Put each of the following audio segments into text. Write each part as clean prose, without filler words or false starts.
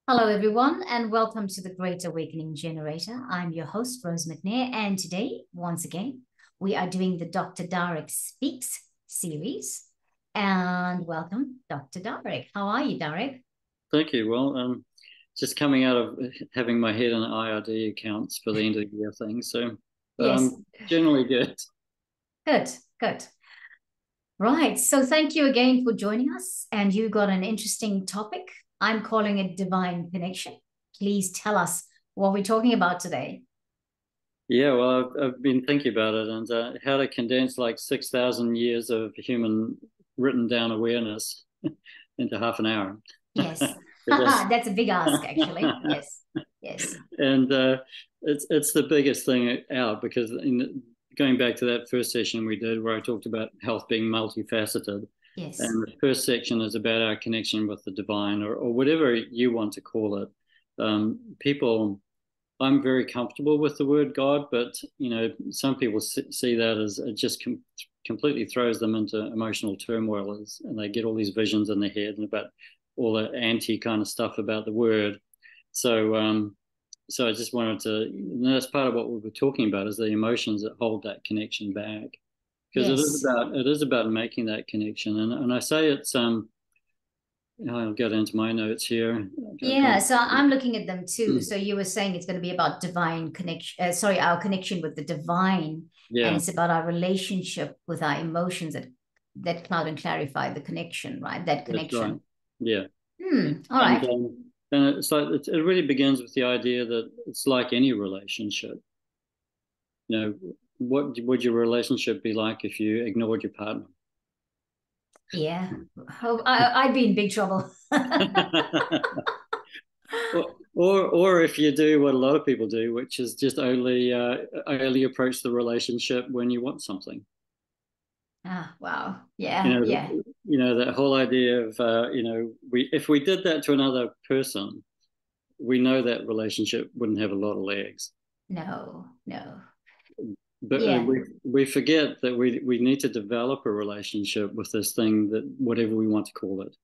Hello, everyone, and welcome to the Great Awakening Generator. I'm your host, Rose McNair, and today, once again, we are doing the Dr. Darag Speaks Series. And welcome, Dr. Darag. How are you, Darag? Thank you. Well, just coming out of having my head in IRD accounts for the end of the year thing, so Yes, generally good. good, good. Right, so thank you again for joining us. And you got an interesting topic. I'm calling it Divine Connection. Please tell us what we're talking about today. Yeah, well, I've been thinking about it and how to condense like 6,000 years of human written down awareness into half an hour. Yes, Just that's a big ask, actually. Yes, yes, and it's the biggest thing out because going back to that first session we did where I talked about health being multifaceted, yes. and the first section is about our connection with the divine or whatever you want to call it. People, I'm very comfortable with the word God, but some people see that as it just completely throws them into emotional turmoil, and they get all these visions in their head and about all the anti kind of stuff about the word. So so I just wanted to, that's part of what we were talking about is the emotions that hold that connection back. Because Yes. it is about making that connection. And I say it's I'll get into my notes here. I've got Yeah, so I'm looking at them too. So you were saying it's going to be about divine connection, sorry, our connection with the divine, and yeah, it's about our relationship with our emotions that cloud and clarify the connection, right? That that's right. connection. Yeah. All And right. and it's like it really begins with the idea that it's like any relationship. What would your relationship be like if you ignored your partner? Yeah. Oh, I'd be in big trouble. Or if you do what a lot of people do, which is just only approach the relationship when you want something. Ah, wow. You Yeah, know, yeah. that whole idea of we if we did that to another person, we know that relationship wouldn't have a lot of legs. No, no. But Yeah, we forget that we need to develop a relationship with this thing that whatever we want to call it.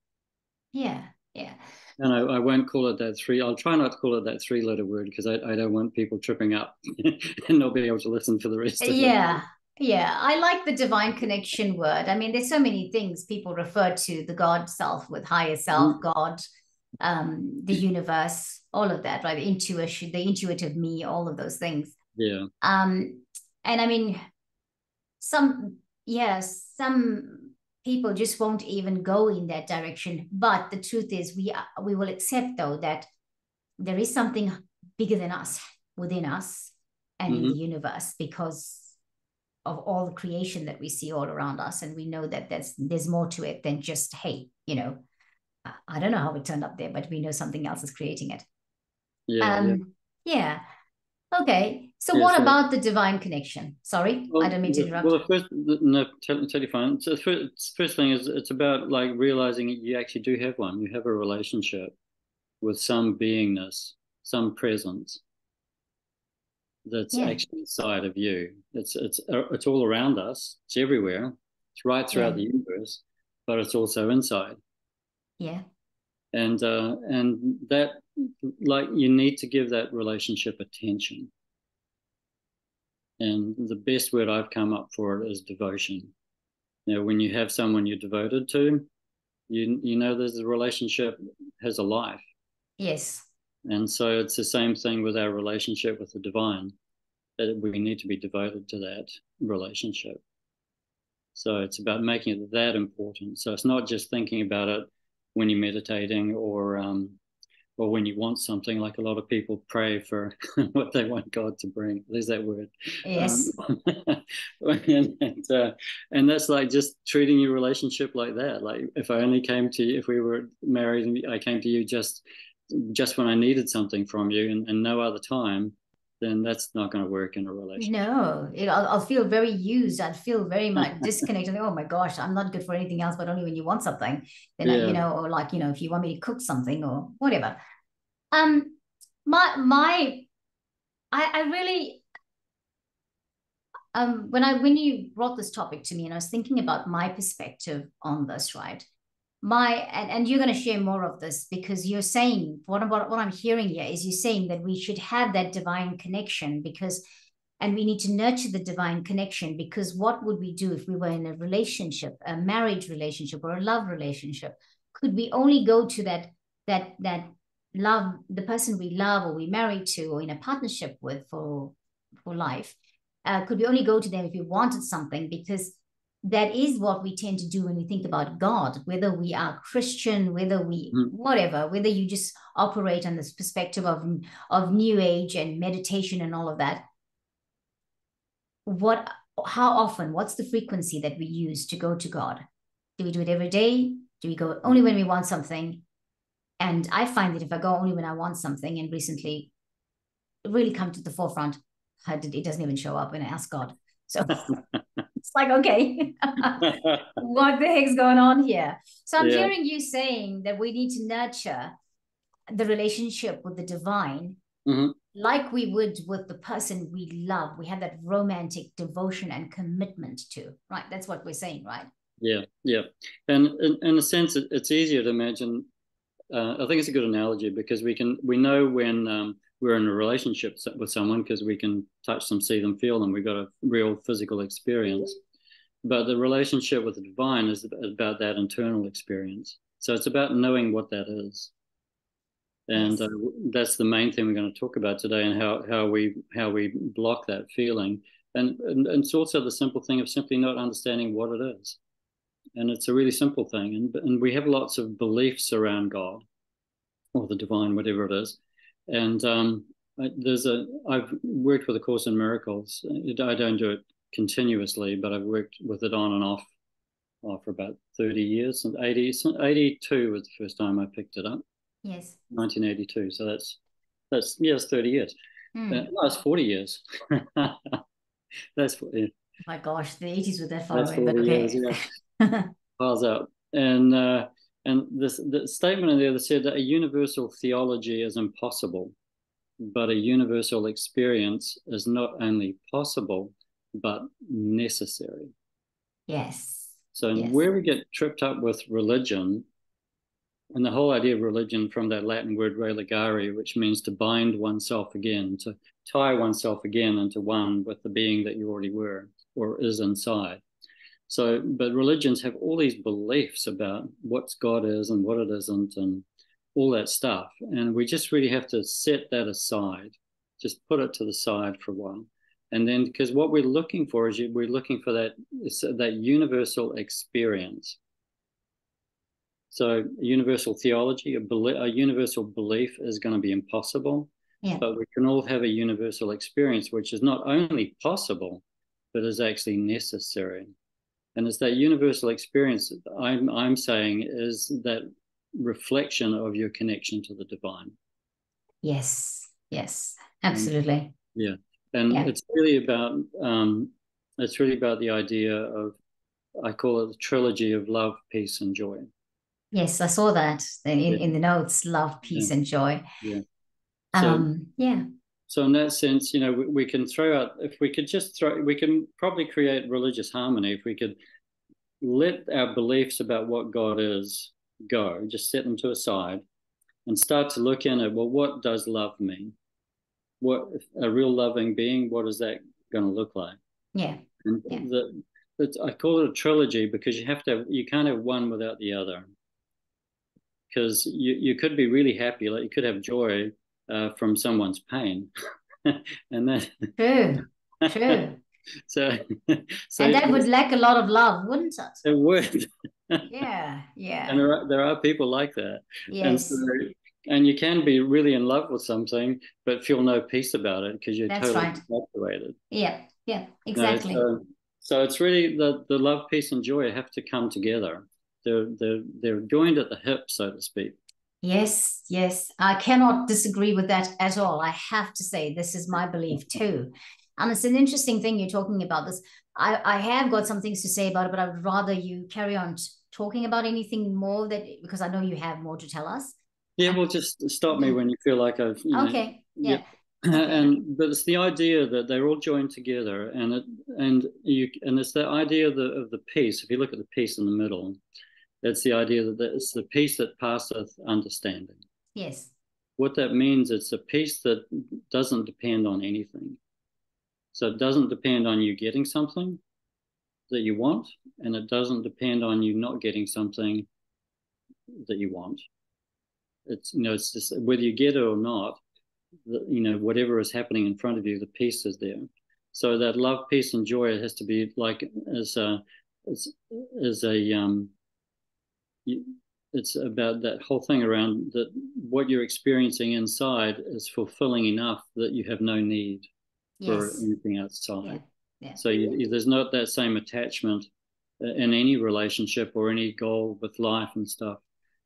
yeah, yeah. And I won't call it that three. I'll try not to call it that three-letter word because I don't want people tripping up and not being able to listen for the rest of it. Yeah, yeah. I like the divine connection word. I mean, there's so many things people refer to the God self with higher self, God, the universe, all of that, right? The intuition, the intuitive me, all of those things. Yeah, Um, and I mean, some, yes, some people just won't even go in that direction. But the truth is, we will accept though that there is something bigger than us within us and in the hmm, universe because of all the creation that we see all around us, and we know that there's more to it than just, hey, I don't know how it turned up there, but we know something else is creating it. yeah, yeah, Yeah. Okay, so yeah. what So, about the divine connection? Sorry, I don't mean to interrupt. the first, no, totally fine. So the first thing is it's about like realizing you actually do have one. You have a relationship with some beingness, some presence that's Yeah, actually inside of you. It's all around us. It's everywhere. It's right yeah, throughout the universe, but it's also inside. yeah, And that, like, you need to give that relationship attention. And the best word I've come up for it is devotion. When you have someone you're devoted to, you know there's a relationship has a life. yes, And so it's the same thing with our relationship with the divine, that we need to be devoted to that relationship. So it's about making it that important. So it's not just thinking about it when you're meditating or when you want something. Like a lot of people pray for what they want God to bring. There's that word. Um, yes. and that's like just treating your relationship like that. Like if I only came to you, if we were married and I came to you just when I needed something from you and no other time, then that's not going to work in a relationship. No, I'll feel very used. I'd feel very much disconnected. Oh my gosh, I'm not good for anything else, but only when you want something, then Yeah. or like, if you want me to cook something or whatever. Um, my, I really, when you brought this topic to me, and I was thinking about my perspective on this, right? and you're going to share more of this, because you're saying what I'm hearing here is you're saying that we should have that divine connection, because and we need to nurture the divine connection, because what would we do if we were in a relationship, a marriage relationship or a love relationship? Could we only go to that love, the person we love or we married to or in a partnership with for life? Could we only go to them if we wanted something? Because that is what we tend to do when we think about God, whether we are Christian, whether we, whatever, whether you just operate on this perspective of New Age and meditation and all of that. How often, what's the frequency that we use to go to God? Do we do it every day? Do we go only when we want something? And I find that if I go only when I want something, and recently it really come to the forefront, it doesn't even show up when I ask God. So it's like, okay, what the heck's going on here? So I'm hearing you saying that we need to nurture the relationship with the divine, like we would with the person we love. We have that romantic devotion and commitment to, right? That's what we're saying, right? Yeah, yeah. And in a sense, it's easier to imagine. I think it's a good analogy, because we know when we're in a relationship with someone, because we can touch them, see them, feel them. We've got a real physical experience. But the relationship with the divine is about that internal experience. So it's about knowing what that is. And that's the main thing we're going to talk about today, and how we block that feeling. And it's also the simple thing of simply not understanding what it is. And it's a really simple thing. And we have lots of beliefs around God or the divine, whatever it is. And I've worked with A Course in Miracles. I don't do it continuously, but I've worked with it on and off for about 30 years. And 82 was the first time I picked it up. Yes. 1982. So that's it's 30 years. No, it's 40 years. That's yeah. Oh my gosh, the 80s were that far That's away, but okay. Years, yeah. Piles up. And the statement in there that said that a universal theology is impossible, but a universal experience is not only possible, but necessary. Yes. So where we get tripped up with religion, and the whole idea of religion from that Latin word religare, which means to bind oneself again, to tie oneself again into one with the being that you already were or is inside. So, but religions have all these beliefs about what God is and what it isn't and all that stuff. And we just really have to set that aside, just put it to the side for a while. And then, because what we're looking for is we're looking for that universal experience. So a universal theology, a universal belief is going to be impossible, but we can all have a universal experience, which is not only possible, but is actually necessary. And it's that universal experience that I'm saying is that reflection of your connection to the divine. Yes, absolutely. It's really about the idea of, I call it the trilogy of love, peace, and joy. Yes, I saw that in the notes: love, peace, and joy. Yeah. So in that sense, we can throw out, if we could we can probably create religious harmony if we could let our beliefs about what God is go, just set them to a side and start to look in at, well, what does love mean? What a real loving being, what is that going to look like? Yeah. And I call it a trilogy because you can't have one without the other. Because you could be really happy, like you could have joy from someone's pain, and that true. So and that would lack a lot of love, wouldn't it? It would. Yeah. And there are people like that. Yes. And you can be really in love with something, but feel no peace about it because you're totally infatuated. Yeah, exactly. So it's really the love, peace, and joy have to come together. They're joined at the hip, so to speak. Yes. I cannot disagree with that at all. I have to say, this is my belief too. And it's an interesting thing you're talking about this. I have got some things to say about it, but I would rather you carry on talking about anything more because I know you have more to tell us. Yeah, well, just stop me when you feel like I've. Okay. Yeah. But it's the idea that they're all joined together, and it's the idea of the peace. If you look at the peace in the middle, It's the idea that it's the peace that passeth understanding. Yes. What that means, it's a peace that doesn't depend on anything. So it doesn't depend on you getting something that you want, and it doesn't depend on you not getting something that you want. It's, it's just whether you get it or not, whatever is happening in front of you, the peace is there. So that love, peace, and joy has to be like as a it's about that whole thing around that what you're experiencing inside is fulfilling enough that you have no need for Yes. anything outside. Yeah. Yeah. So there's not that same attachment in any relationship or any goal with life and stuff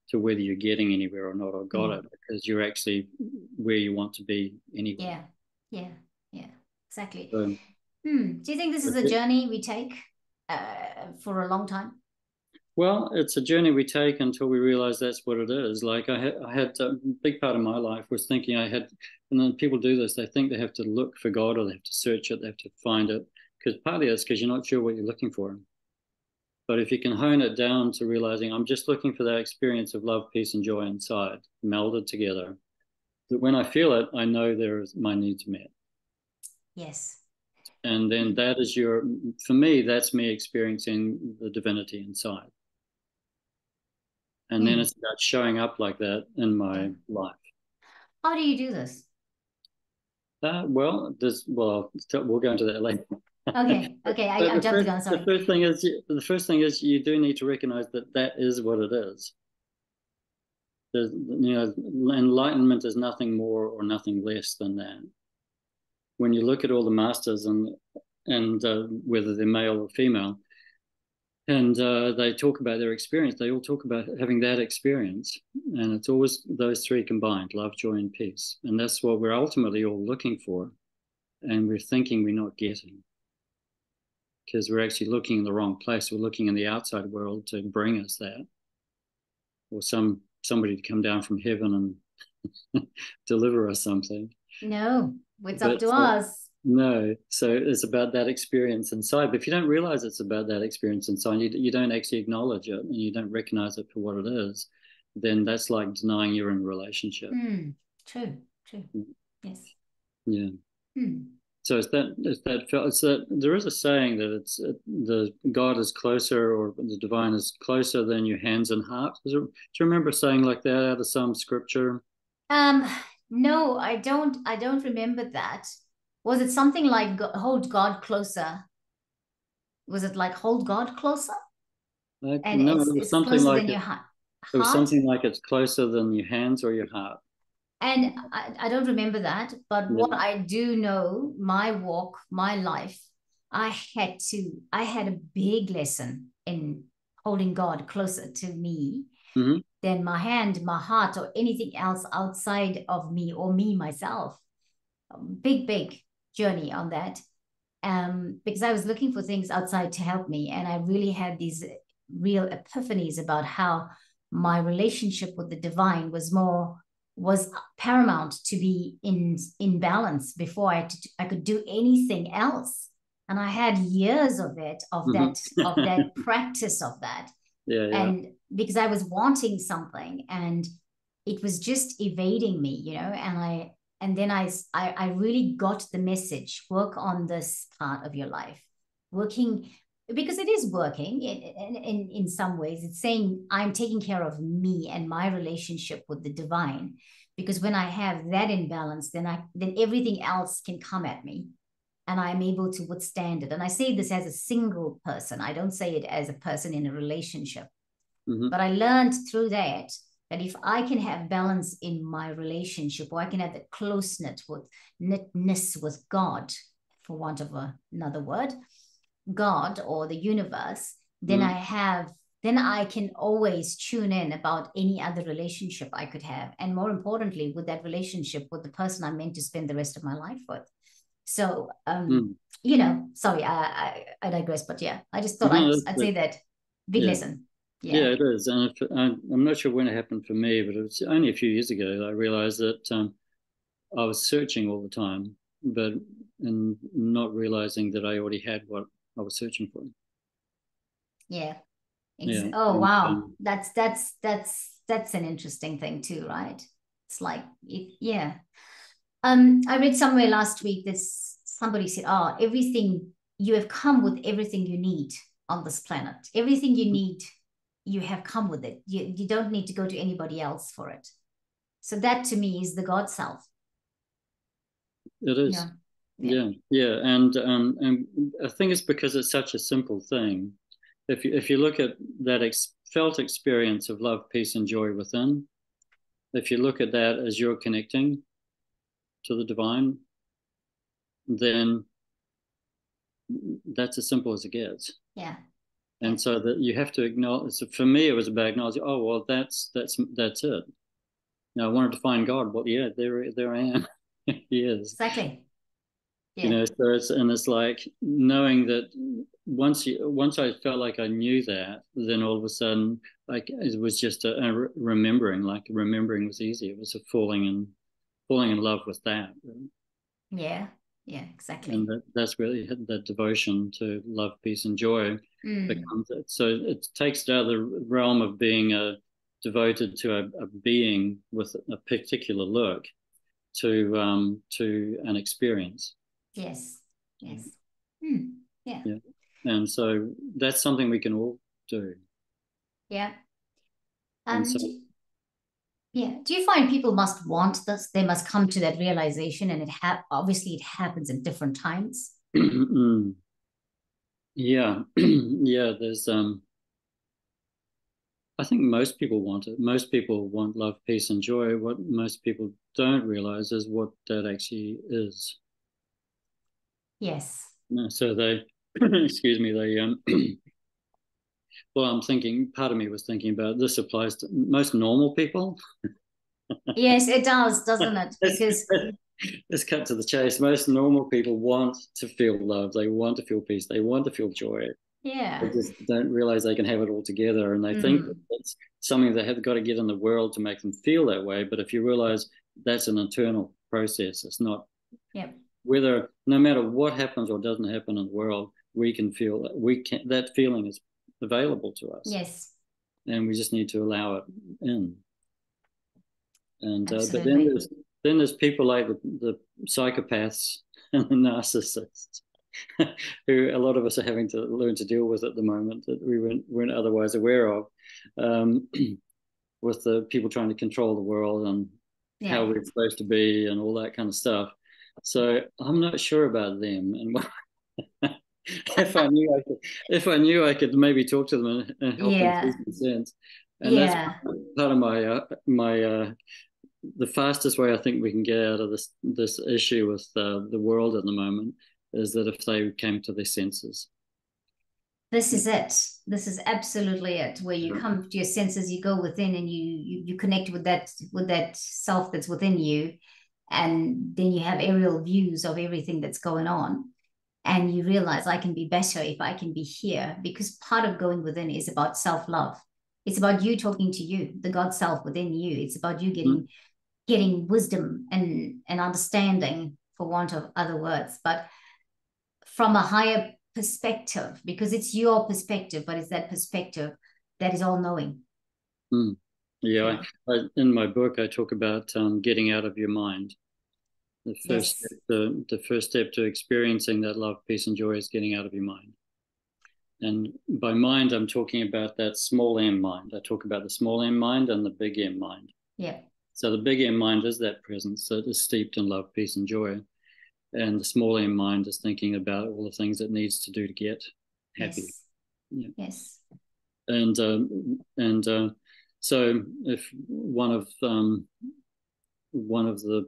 to whether you're getting anywhere or not or got it, because you're actually where you want to be anyway. Yeah. Yeah. Yeah. Exactly. So, Do you think this is a journey we take for a long time? well, it's a journey we take until we realize that's what it is. Like I had a big part of my life was thinking and then people do this, they think they have to look for God or they have to search it, they have to find it. Because partly that's because you're not sure what you're looking for. But if you can hone it down to realizing I'm just looking for that experience of love, peace, and joy inside, melded together, that when I feel it, I know my needs met. Yes. And then that is for me, that's me experiencing the divinity inside. And then it's about showing up like that in my life. How do you do this? We'll go into that later. Okay. I jumped the gun. Sorry. The first thing is you do need to recognize that is what it is. Enlightenment is nothing more or nothing less than that. When you look at all the masters and whether they're male or female, and they talk about their experience, they all talk about having that experience, and it's always those three combined: love, joy, and peace. And that's what we're ultimately all looking for, and we're thinking we're not getting, because we're actually looking in the wrong place. We're looking in the outside world to bring us that, or somebody to come down from heaven and deliver us something. No, it's up to us. No, so it's about that experience inside. But if you don't realize it's about that experience inside, you don't actually acknowledge it and you don't recognize it for what it is, then that's like denying you're in a relationship. True. Yes. Yeah. So there is a saying that the God is closer, or the divine is closer than your hands and heart. Do you remember saying like that out of some scripture? No, I don't remember that. Was it something like hold God closer? Was it like hold God closer? And No, it was it's something closer like than your heart. it was something like it's closer than your hands or your heart. And I don't remember that, but what I do know, my walk, my life, I had a big lesson in holding God closer to me than my hand, my heart, or anything else outside of me or me myself. Big journey on that. Because I was looking for things outside to help me, and I really had these real epiphanies about how my relationship with the divine was paramount to be in balance before I could do anything else. And I had years of it, of that practice of that. Yeah. And because I was wanting something and it was just evading me, and then I really got the message: work on this part of your life, working, because it is working in some ways. It's saying I'm taking care of me and my relationship with the divine, because when I have that in balance, then everything else can come at me and I'm able to withstand it. And I say this as a single person. I don't say it as a person in a relationship. But I learned through that if I can have balance in my relationship, or I can have the closeness with God, for want of another word, God or the universe, then I can always tune in about any other relationship I could have. And more importantly, with that relationship with the person I'm meant to spend the rest of my life with. So, sorry, I digress, but yeah, I just thought I'd say that big lesson. Yeah, it is. And I'm not sure when it happened for me, but it was only a few years ago that I realized that I was searching all the time, and not realizing that I already had what I was searching for. Yeah. Yeah. Oh And, wow, that's an interesting thing too, right? It's like yeah. I read somewhere last week that somebody said, "Oh, everything you have come with everything you need on this planet. Everything you need, you have come with it. You don't need to go to anybody else for it." So that to me is the God self. it is. Yeah, yeah, Yeah, yeah, and I think it's because it's such a simple thing. If you look at that felt experience of love, peace, and joy within, if you look at that as you're connecting to the divine, then that's as simple as it gets. yeah, yeah. And so that you have to acknowledge. So for me, it was about acknowledging. Oh well, that's it. Now I wanted to find God. Well, yeah, there I am. He is. Exactly. You Yeah. know, so it's like knowing that once I felt like I knew that, then all of a sudden, like it was just a remembering. Like remembering was easy. It was a falling in love with that. Yeah. Yeah. And Exactly. that's really that devotion to love, peace, and joy Mm. becomes it. So it takes it out of the realm of being devoted to a being with a particular look to an experience. Yes. Yes. Mm. Yeah. Yeah, and so that's something we can all do. Yeah. And Um. so, Do, yeah. Do you find people must want this? They must come to that realization, and obviously it happens at different times. yeah, yeah. There's I think most people want it. Most people want love, peace, and joy. What most people don't realize is what that actually is. Yes. So they, excuse me, they well, I'm thinking. Part of me was thinking about this applies to most normal people. Yes, it does, doesn't it? let's, Because let's cut to the chase. Most normal people want to feel love. They want to feel peace. They want to feel joy. They yeah. just don't realize they can have it all together, and they think that Mm. it's something they have got to get in the world to make them feel that way. But if you realize that's an internal process, it's not Yep. whether no matter what happens or doesn't happen in the world, we can feel that that feeling is available to us, Yes. and we just need to allow it in. And but Absolutely. then there's people like the psychopaths and the narcissists who a lot of us are having to learn to deal with at the moment that we weren't otherwise aware of, um, with the people trying to control the world and how Yeah. we're supposed to be and all that kind of stuff. So I'm not sure about them. And if I knew I could maybe talk to them and help them see Yeah. some sense. And that's Yeah. part of my the fastest way I think we can get out of this issue with the world at the moment is that if they came to their senses. This is it. This is absolutely it. Where you Yeah. come to your senses, you go within, and you connect with that self that's within you, and then you have aerial views of everything that's going on, and you realize I can be better if I can be here. Because part of going within is about self love. It's about you talking to you, the God self within you. It's about you Mm, getting wisdom and understanding, for want of other words, but from a higher perspective, because it's your perspective, but it's that perspective that is all knowing. mm. Yeah, Yeah. in my book, I talk about getting out of your mind. Yes. The first step to experiencing that love, peace, and joy is getting out of your mind. And by mind, I'm talking about that small m mind. I talk about the small m mind and the big M mind. Yeah. So the big M mind is that presence that is steeped in love, peace, and joy. And the small m mind is thinking about all the things it needs to do to get happy. Yes. Yeah. Yes. And so if one of the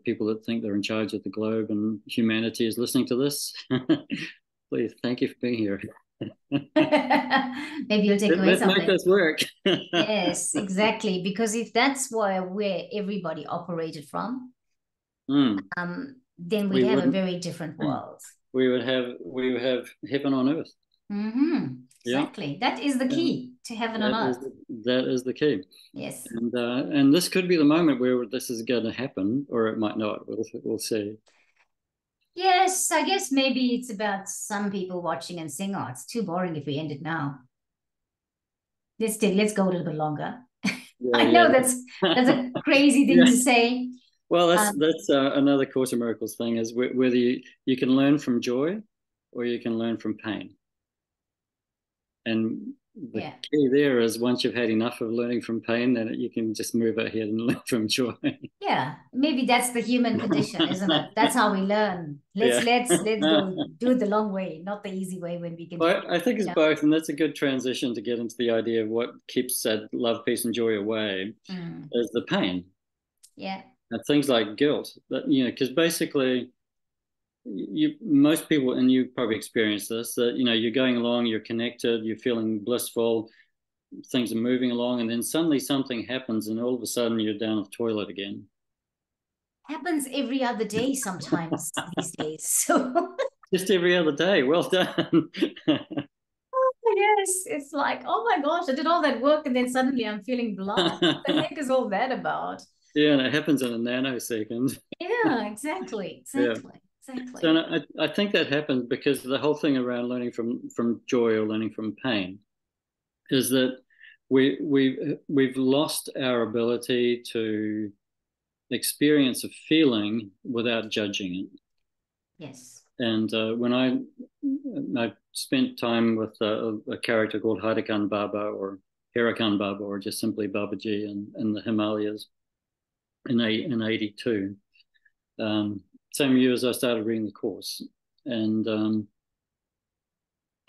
people that think they're in charge of the globe and humanity is listening to this, please thank you for being here. Maybe you'll take away Let's make something. this work. Yes, exactly. Because if that's where everybody operated from, Mm, then we'd we have a wouldn't. very different world. We would have heaven on earth. Yeah, Exactly. That is the and key to heaven on that is earth. that is the key. Yes. And this could be the moment where this is going to happen, or it might not. We'll see. Yes, I guess maybe it's about some people watching and saying, oh, it's too boring if we end it now. let's go a little bit longer. Yeah, I yeah, know that's a crazy thing yeah. to say. Well, Um, that's another Course in Miracles thing is whether you can learn from joy or you can learn from pain. And the yeah. key there is once you've had enough of learning from pain, then you can just move ahead and learn from joy. Yeah, maybe that's the human condition, isn't it? That's how we learn. Let's Yeah. let's go do it the long way, not the easy way when we can, Well, I think you it's know. both, and that's a good transition to get into the idea of what keeps that love, peace, and joy away Mm, is the pain. yeah. And things like guilt, that because basically you most people, and you probably experience this, that you're going along, you're connected, you're feeling blissful, things are moving along, and then suddenly something happens, and all of a sudden you're down the toilet again. Happens every other day sometimes these days. So Just every other day. Well done. yes, it's like, oh my gosh, I did all that work and then suddenly I'm feeling blah. What the heck is all that about? Yeah, and it happens in a nanosecond. Yeah, exactly, Yeah. exactly, So exactly. and I think that happens because the whole thing around learning from joy or learning from pain is that we've lost our ability to experience a feeling without judging it. Yes. And when I spent time with a character called Harikan Baba or Hirakan Baba or just simply Babaji in the Himalayas in 82. Same year as I started reading the course. And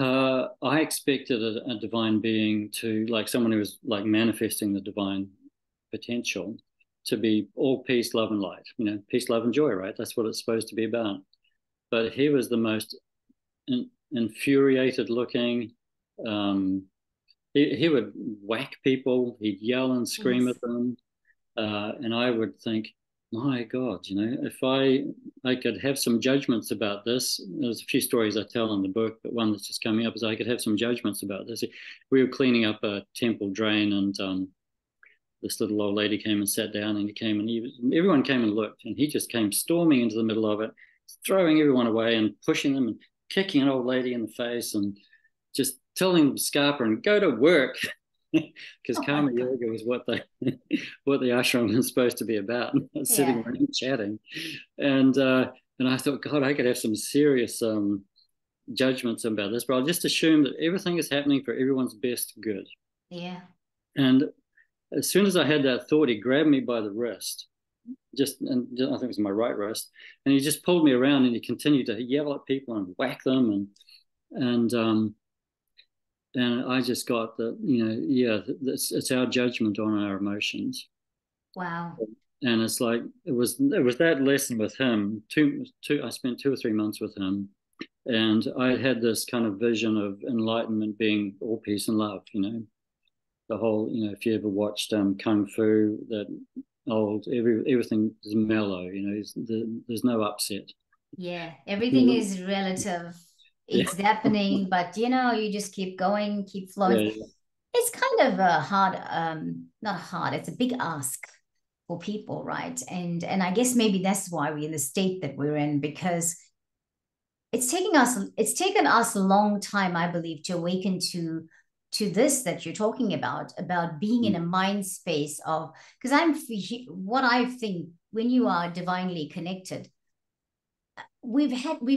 I expected a divine being to, like someone who was like manifesting the divine potential, to be all peace, love, and light. Peace, love, and joy, right? That's what it's supposed to be about. But he was the most infuriated looking. Um, he would whack people, he'd yell and scream Yes. at them. And I would think, my God, if I could have some judgments about this. There's a few stories I tell in the book, but one that's just coming up is I could have some judgments about this. We were cleaning up a temple drain, and this little old lady came and sat down, and everyone came and looked, and he just came storming into the middle of it, throwing everyone away and pushing them and kicking an old lady in the face and just telling them to scarper and go to work. Because Oh my karma God. yoga was what what the ashram was supposed to be about, sitting Yeah. around chatting. And I thought, God, I could have some serious judgments about this, but I'll just assume that everything is happening for everyone's best good. Yeah. And as soon as I had that thought, he grabbed me by the wrist, and I think it was my right wrist, and he just pulled me around, and he continued to yell at people and whack them, and I just got that, yeah, it's our judgment on our emotions. Wow. And it's like it was that lesson with him. I spent 2 or 3 months with him, and I had this kind of vision of enlightenment being all peace and love. The whole, if you ever watched Kung Fu, that old everything is mellow. There's no upset. Yeah. Everything Yeah, is relative. yeah, It's happening, but you just keep going, keep flowing. yeah. It's kind of a hard, not hard, it's a big ask for people, right? And I guess maybe that's why we're in the state that we're in, because it's taken us a long time, I believe, to awaken to this that you're talking about being in Mm, a mind space of, because what I think, when you are divinely connected, we've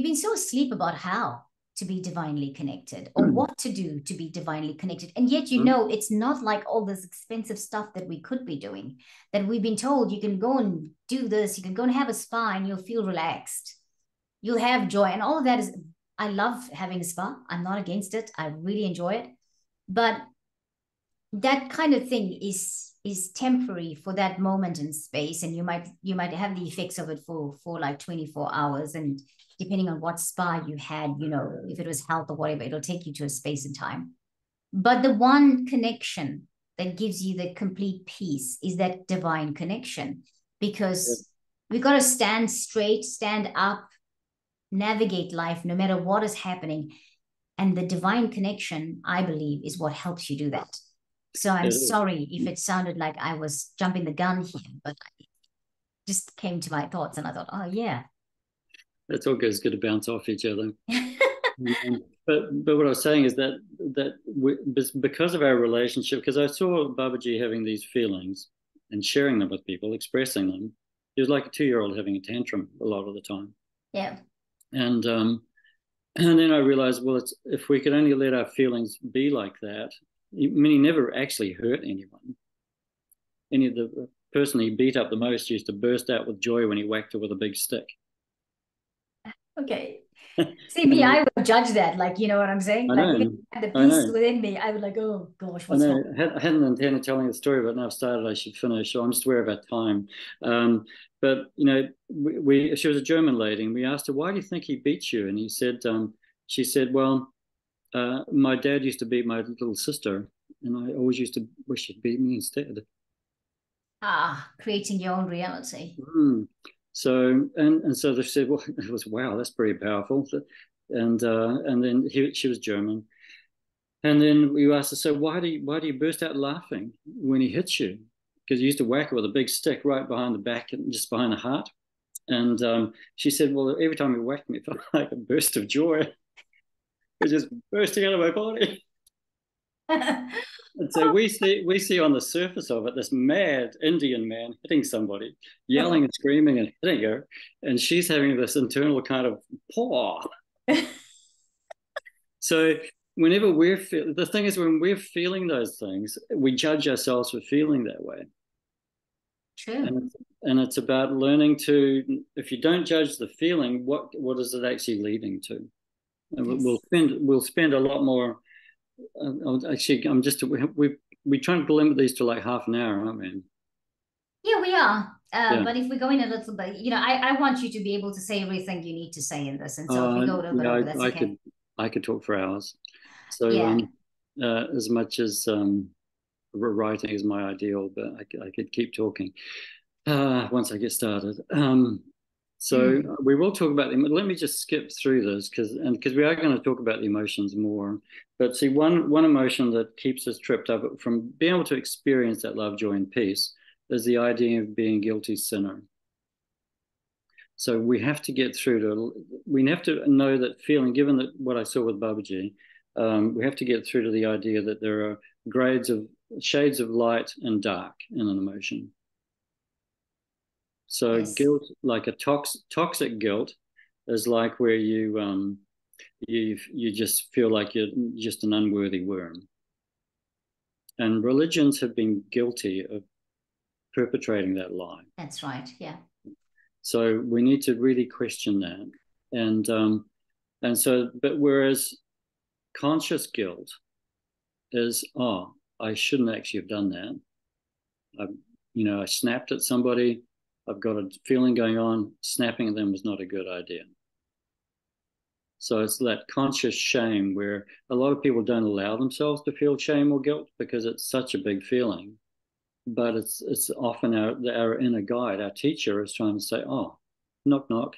been so asleep about how to be divinely connected or what to do to be divinely connected, and yet mm, it's not like all this expensive stuff that we could be doing, that we've been told you can go and do this, you can go and have a spa and you'll feel relaxed, you'll have joy, and all of that is, I love having a spa, I'm not against it, I really enjoy it, but that kind of thing is temporary for that moment in space, and you might have the effects of it for like 24 hours, and depending on what spa you had, if it was health or whatever, it'll take you to a space and time. But the one connection that gives you the complete peace is that divine connection, yeah, because we've got to stand straight, stand up, navigate life no matter what is happening, and the divine connection, I believe, is what helps you do that. So it I'm is. sorry if it sounded like I was jumping the gun here, but I just came to my thoughts and I thought, oh, yeah. It's all good. It's good to bounce off each other. But what I was saying is because of our relationship, because I saw Babaji having these feelings and sharing them with people, expressing them. He was like a 2-year-old having a tantrum a lot of the time. Yeah. And then I realized, well, if we could only let our feelings be like that. I mean, he never actually hurt anyone. The person he beat up the most used to burst out with joy when he whacked her with a big stick. Okay. See, me, I would judge that. Like, you know what I'm saying? I Like, even know, the I peace know. within me, I would like, oh gosh, I what's wrong? know. I hadn't intended telling the story, but now I've started. I should finish. So I'm just aware of our time. But she was a German lady, and we asked her, "Why do you think he beat you?" And she said, "Well, my dad used to beat my little sister, and I always used to wish he'd beat me instead." Creating your own reality. Mm. So they said, "Well, it was wow, that's pretty powerful." And then she was German. And then we asked her, so why do you burst out laughing when he hits you? Because he used to whack her with a big stick right behind the back and just behind the heart. And she said, well, every time he whacked me, it felt like a burst of joy. It was just bursting out of my body. And so we see on the surface of it this mad Indian man hitting somebody, yelling and screaming and hitting her, and she's having this internal kind of paw. So whenever the thing is, when we're feeling those things, we judge ourselves for feeling that way. True. And it's about learning to, if you don't judge the feeling, what is it actually leading to? And Yes. we'll spend a lot more. Actually, we try to limit these to like half an hour, aren't we? Yeah, we are. Yeah. But if we go in a little bit, I want you to be able to say everything you need to say in this. And so if we go a little bit Yeah, over, that's okay. I could talk for hours. So Yeah. as much as writing is my ideal, but I could keep talking once I get started. So Mm. we will talk about them. Let me just skip through this because we are going to talk about the emotions more. But see, one emotion that keeps us tripped up from being able to experience that love, joy, and peace is the idea of being a guilty sinner. So we have to we have to know that feeling, given that what I saw with Babaji, we have to get through to the idea that there are shades of light and dark in an emotion. So Yes. guilt, like a toxic guilt, is like where you just feel like you're just an unworthy worm. And religions have been guilty of perpetrating that lie. That's right. Yeah. So we need to really question that. But whereas conscious guilt is, oh, I shouldn't actually have done that. I snapped at somebody. I've got a feeling going on. Snapping at them was not a good idea. So it's that conscious shame where a lot of people don't allow themselves to feel shame or guilt because it's such a big feeling. But it's often our inner guide, our teacher is trying to say, oh, knock, knock.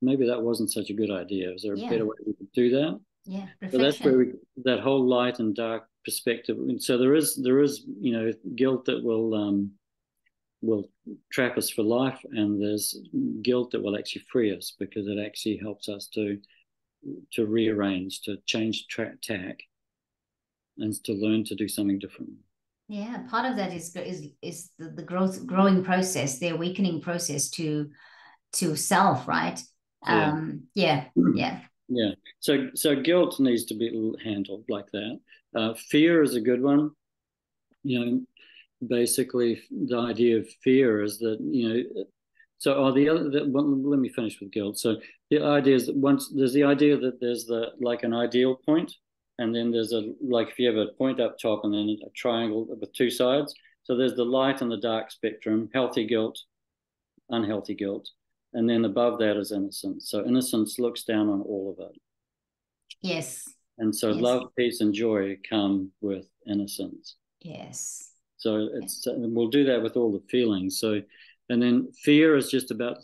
Maybe that wasn't such a good idea. Is there a Yeah. better way we could do that? Yeah. So that's where Reflection. that whole light and dark perspective. And so there is guilt that will trap us for life, and there's guilt that will actually free us because it actually helps us to rearrange, to change tack, and to learn to do something different. Yeah. Part of that is the growing process, the awakening process to self, right? Yeah. Yeah. Yeah. Yeah. So guilt needs to be handled like that. Fear is a good one. You know, basically the idea of fear is that so the other let me finish with guilt. So the idea is that once there's the idea that there's like an ideal point, and then there's like if you have a point up top and then a triangle with two sides. So there's the light and the dark spectrum, healthy guilt, unhealthy guilt, and then above that is innocence. So innocence looks down on all of it. Yes. And so Yes. love, peace, and joy come with innocence. Yes. So we'll do that with all the feelings. So, and then fear is just about,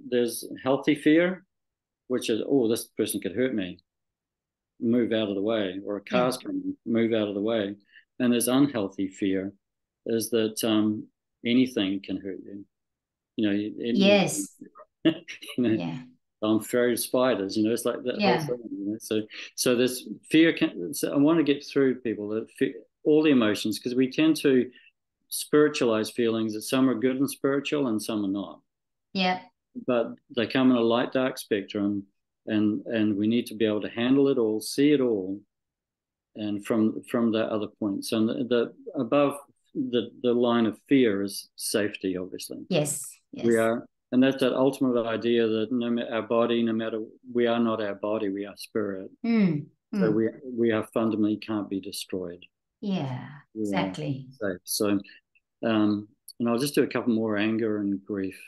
there's healthy fear, which is, oh, this person could hurt me, move out of the way, or a Yeah. car's coming, move out of the way. And there's unhealthy fear, is that anything can hurt you. Yes. You know, Yeah. I'm afraid of spiders. It's like that whole Yeah. thing. So there's fear. So I want to get through to people that all the emotions, because we tend to spiritualize feelings, that some are good and spiritual and some are not. Yeah. But they come in a light dark spectrum, and we need to be able to handle it all, see it all, and from that other point. So the above the line of fear is safety, obviously. Yes. We Yes. are, and that's that ultimate idea that no matter our body, no matter, we are not our body, we are spirit. Mm. So Mm. we are fundamentally can't be destroyed. Yeah. We are Exactly. safe. So and I'll just do a couple more: anger and grief,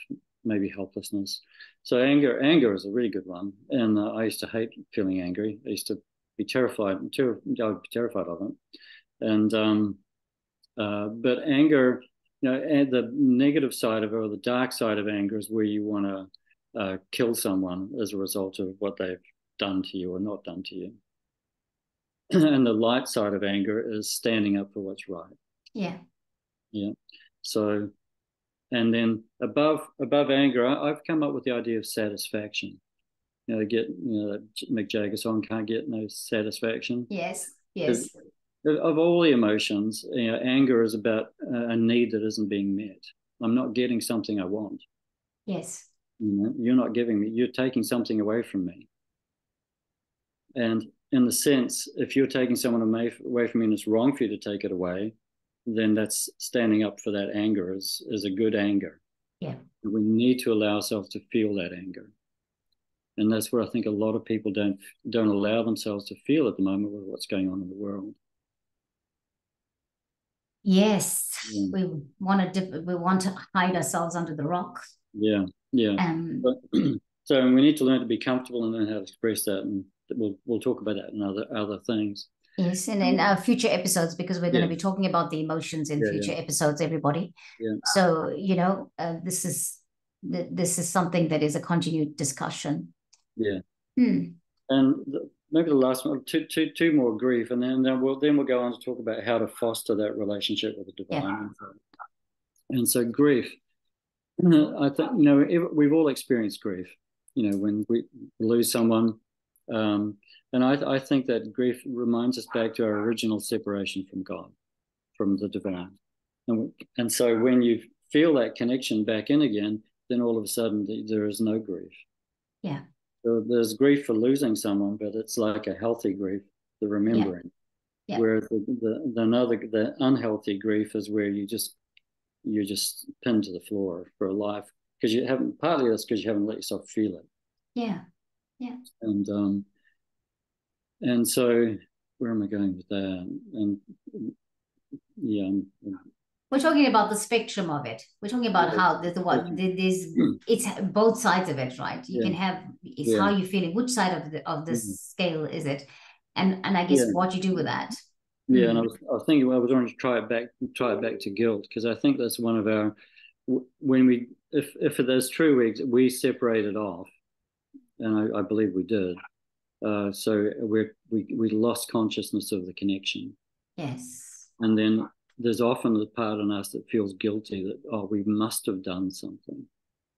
maybe helplessness. So anger is a really good one, and I used to hate feeling angry. I used to be terrified. I would be terrified of it, and but anger, and the negative side of it, or the dark side of anger, is where you want to kill someone as a result of what they've done to you or not done to you. And the light side of anger is standing up for what's right. Yeah. Yeah. So, and then above anger, I've come up with the idea of satisfaction. Mick Jagger song, "Can't Get No Satisfaction." Yes. Because Yes. of all the emotions, anger is about a need that isn't being met. I'm not getting something I want. Yes. You're not giving me. You're taking something away from me. And in the sense, if you're taking someone away from me and it's wrong for you to take it away, then that's standing up for that anger is a good anger. Yeah. And we need to allow ourselves to feel that anger. And that's where I think a lot of people don't allow themselves to feel at the moment with what's going on in the world. Yes. Yeah. We want to hide ourselves under the rock. Yeah, yeah. But, so we need to learn to be comfortable and learn how to express that, and we'll talk about that in other things. Yes, and in our future episodes, because we're going to Yeah, be talking about the emotions in future episodes, everybody. Yeah. So this is something that is a continued discussion. Yeah. Hmm. And maybe the last one, two more: grief, and then we'll go on to talk about how to foster that relationship with the divine. Yeah. And so grief, I think we've all experienced grief. When we lose someone, and I think that grief reminds us back to our original separation from God, from the divine, and so when you feel that connection back in again, then all of a sudden there is no grief. Yeah. So there's grief for losing someone, but it's like a healthy grief, the remembering. Yeah. Whereas the unhealthy grief is where you're just pinned to the floor for a life, because you haven't, partly that's because you haven't let yourself feel it. Yeah. Yeah. And so where am I going with that? And yeah, we're talking about the spectrum of it. We're talking about how it's both sides of it, right? You can have how you're feeling, which side of the scale is it, and I guess what you do with that. Yeah, and I was thinking, well, I was going to try it back to guilt, because I think that's one of our, when we, if it is true, we separated off, and I believe we did. So we lost consciousness of the connection. Yes. And then there's often the part in us that feels guilty that, we must have done something.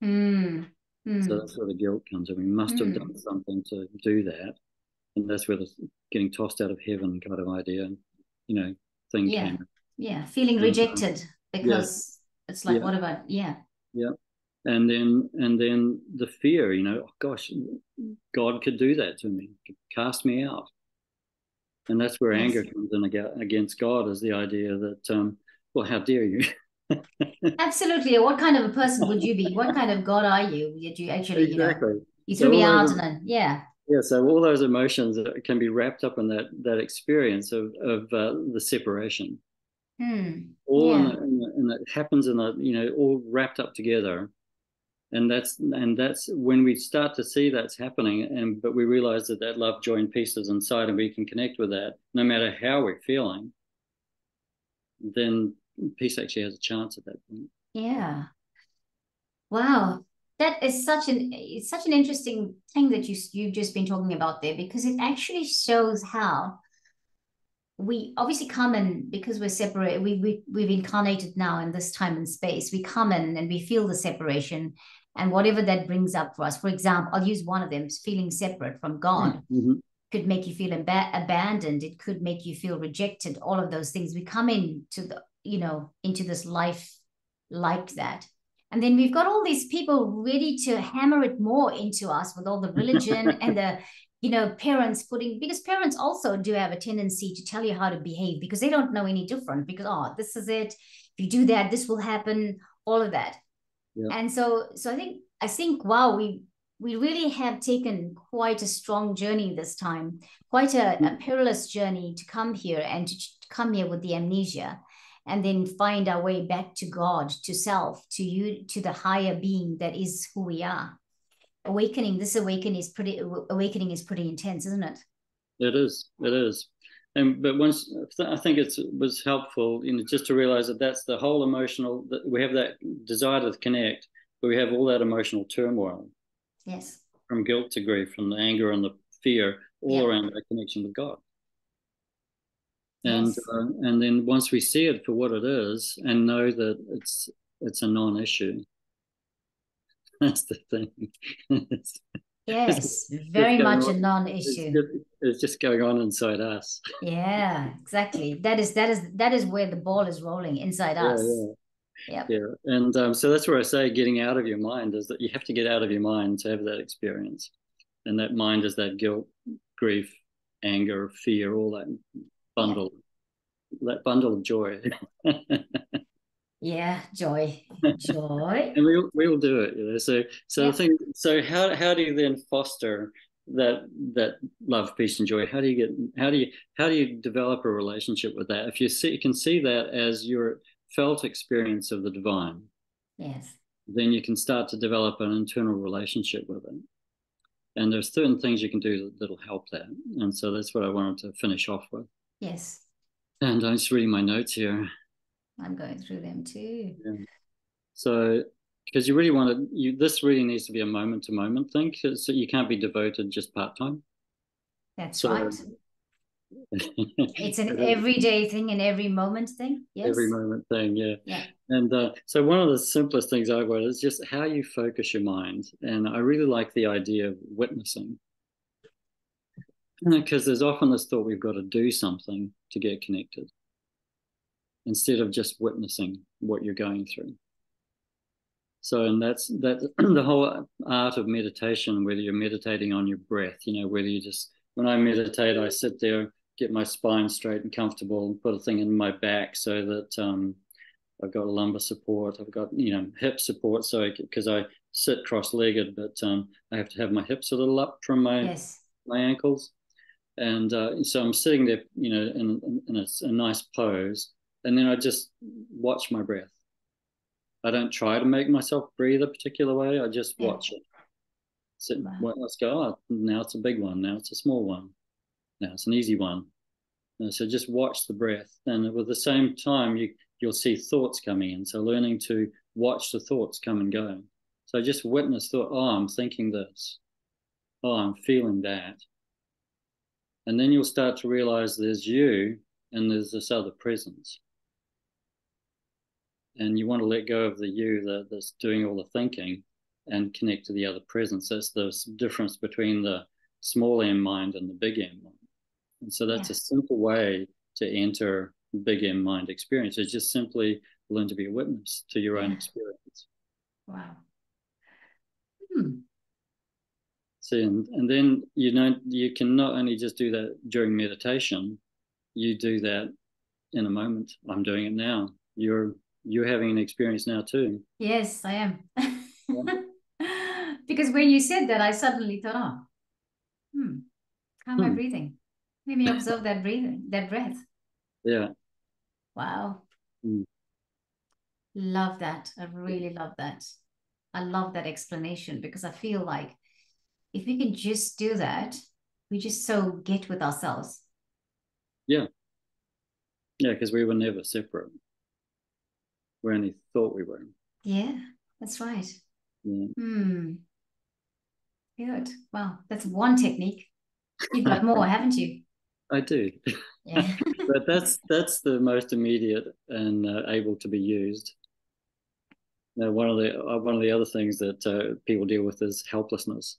So that's where the guilt comes in. We must have done something to do that. And that's where the getting tossed out of heaven kind of idea, thing came. Yeah, feeling rejected because it's like, what about, Yeah. And then the fear, oh gosh, God could do that to me, could cast me out. And that's where anger comes in against God, is the idea that, well, how dare you? Absolutely. What kind of a person would you be? What kind of God are you? Did you actually, Exactly. You threw me out and then, yeah. Yeah, so all those emotions can be wrapped up in that experience of the separation. All and it happens in all wrapped up together. And that's when we start to see that's happening, but we realize that love, joy, and peace is inside, and we can connect with that no matter how we're feeling. Then peace actually has a chance at that point. Yeah. Wow. That is such an interesting thing that you've just been talking about there, because it actually shows how we obviously come in because we're separate. We've incarnated now in this time and space. We come in and we feel the separation, and whatever that brings up for us. For example, I'll use one of them: feeling separate from God Mm-hmm. could make you feel abandoned. It could make you feel rejected. All of those things. We come into the into this life like that. And then we've got all these people ready to hammer it more into us with all the religion and the parents putting, because parents also do have a tendency to tell you how to behave because they don't know any different, because this is it, if you do that this will happen, all of that. Yeah. And so I think wow, we really have taken quite a strong journey this time, quite a perilous journey to come here and to come here with the amnesia and then find our way back to God, to self, to you, to the higher being that is who we are. This awakening is pretty intense, isn't it? It is. It is. And but once I think it was helpful, just to realize that that's the whole emotional, that we have that desire to connect, but we have all that emotional turmoil Yes. from guilt to grief, from the anger and the fear, all Yeah. around our connection with God. Yes. And then once we see it for what it is and know that it's a non-issue, that's the thing. it's, Yes. just Very going much a on. It's non-issue. just, it's just going on inside us. Yeah, exactly. That is where the ball is rolling inside Yeah, us. yeah. Yep. Yeah, and so that's where I say getting out of your mind is that you have to get out of your mind to have that experience, and that mind is that guilt, grief, anger, fear, all Yeah. bundle, that bundle of joy, and Yeah. Joy. Joy. we all do it, So the Yep. thing, so how do you then foster that love, peace, and joy? How do you develop a relationship with that? If you can see that as your felt experience of the divine, Yes. then you can start to develop an internal relationship with it. And there's certain things you can do that'll help that. And so that's what I wanted to finish off with. Yes. And I'm just reading my notes here. I'm going through them too. Yeah. So, because you really want to, this really needs to be a moment to moment thing. So you can't be devoted just part time. That's So, right. It's an everyday thing, an every moment thing. every Yes. moment thing, yeah. Yeah. And so one of the simplest things I've got is just how you focus your mind. And I really like the idea of witnessing. Because there's often this thought we've got to do something to get connected instead of just witnessing what you're going through. So, and that's the whole art of meditation, whether you're meditating on your breath, whether you just, when I meditate, I sit there, get my spine straight and comfortable, and put a thing in my back so that I've got lumbar support, I've got, hip support. So, because I sit cross-legged, but I have to have my hips a little up from Yes. my ankles. And so I'm sitting there, in a nice pose, and then I just watch my breath. I don't try to make myself breathe a particular way. I just Yeah. watch it. So, Wow. well, let's go. Oh, now it's a big one. Now it's a small one. Now it's an easy one. And so just watch the breath, and with the same time, you'll see thoughts coming in. So learning to watch the thoughts come and go. So just witness thought. Oh, I'm thinking this. Oh, I'm feeling that. And then you'll start to realize there's you and there's this other presence. And you want to let go of the you that's doing all the thinking and connect to the other presence. That's the difference between the small M mind and the big M mind. And so that's Yeah. a simple way to enter big M mind experience. It's just simply learn to be a witness to your own Yeah. experience. Wow. Hmm. See, and then you can not only just do that during meditation, you do that in a moment. I'm doing it now. You're having an experience now too. Yes, I am. Yeah. Because when you said that, I suddenly thought, how am I Hmm. breathing? Let me observe that breathing, that breath. Yeah. Wow. Hmm. Love that. I really love that. I love that explanation because I feel like if we can just do that, we just so get with ourselves. Yeah. Yeah, because we were never separate. We only thought we were. Yeah, that's right. Yeah. Hmm. Good. Wow. That's one technique. You've got more, haven't you? I do. Yeah. But that's the most immediate and able to be used. Now, one of the other things that people deal with is helplessness,